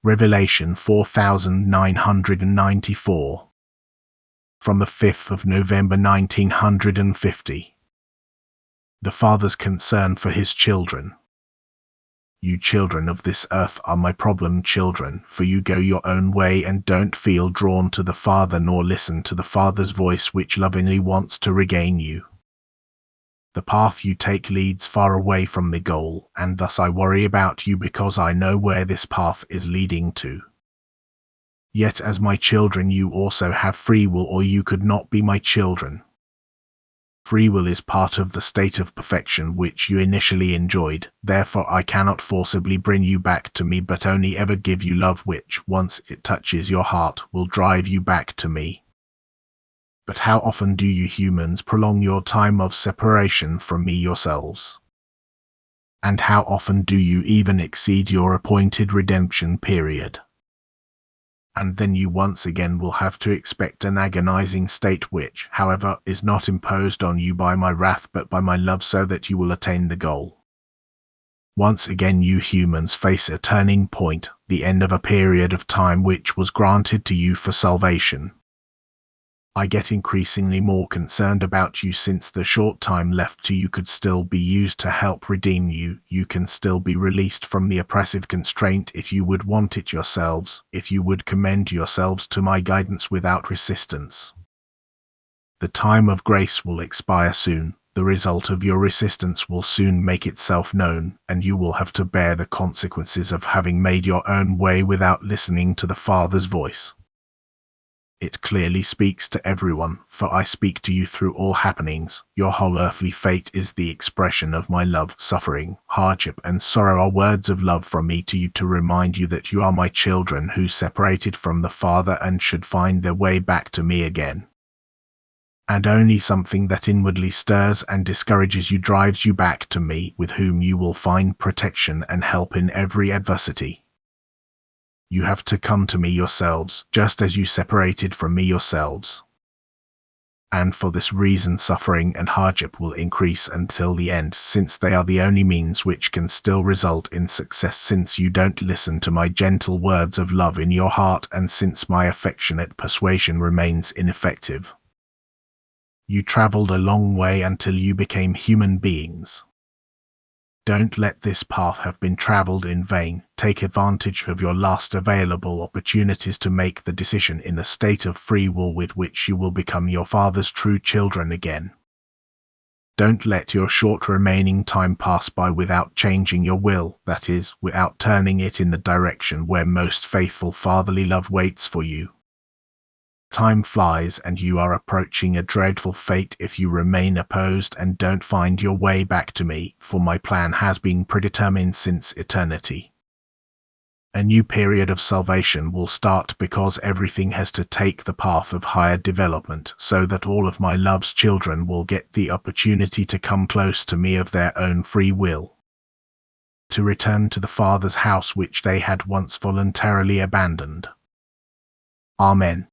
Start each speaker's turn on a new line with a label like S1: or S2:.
S1: Revelation 4994. From the 5th of November 1950. The Father's concern for his children. You children of this earth are my problem children, for you go your own way and don't feel drawn to the Father nor listen to the Father's voice which lovingly wants to regain you. The path you take leads far away from the goal, and thus I worry about you because I know where this path is leading to. Yet as my children you also have free will, or you could not be my children. Free will is part of the state of perfection which you initially enjoyed, therefore I cannot forcibly bring you back to me but only ever give you love which, once it touches your heart, will drive you back to me. But how often do you humans prolong your time of separation from me yourselves? And how often do you even exceed your appointed redemption period? And then you once again will have to expect an agonizing state which, however, is not imposed on you by my wrath but by my love so that you will attain the goal. Once again you humans face a turning point, the end of a period of time which was granted to you for salvation. I get increasingly more concerned about you since the short time left to you could still be used to help redeem you. You can still be released from the oppressive constraint if you would want it yourselves, if you would commend yourselves to my guidance without resistance. The time of grace will expire soon, the result of your resistance will soon make itself known, and you will have to bear the consequences of having made your own way without listening to the Father's voice. It clearly speaks to everyone, for I speak to you through all happenings. Your whole earthly fate is the expression of my love. Suffering, hardship, and sorrow are words of love from me to you to remind you that you are my children who separated from the Father and should find their way back to me again. And only something that inwardly stirs and discourages you drives you back to me, with whom you will find protection and help in every adversity. You have to come to me yourselves, just as you separated from me yourselves. And for this reason suffering and hardship will increase until the end, since they are the only means which can still result in success, since you don't listen to my gentle words of love in your heart, and since my affectionate persuasion remains ineffective. You traveled a long way until you became human beings. Don't let this path have been traveled in vain. Take advantage of your last available opportunities to make the decision in the state of free will with which you will become your Father's true children again. Don't let your short remaining time pass by without changing your will, that is, without turning it in the direction where most faithful fatherly love waits for you. Time flies and you are approaching a dreadful fate if you remain opposed and don't find your way back to me, for my plan has been predetermined since eternity. A new period of salvation will start because everything has to take the path of higher development, so that all of my love's children will get the opportunity to come close to me of their own free will, to return to the Father's house which they had once voluntarily abandoned. Amen.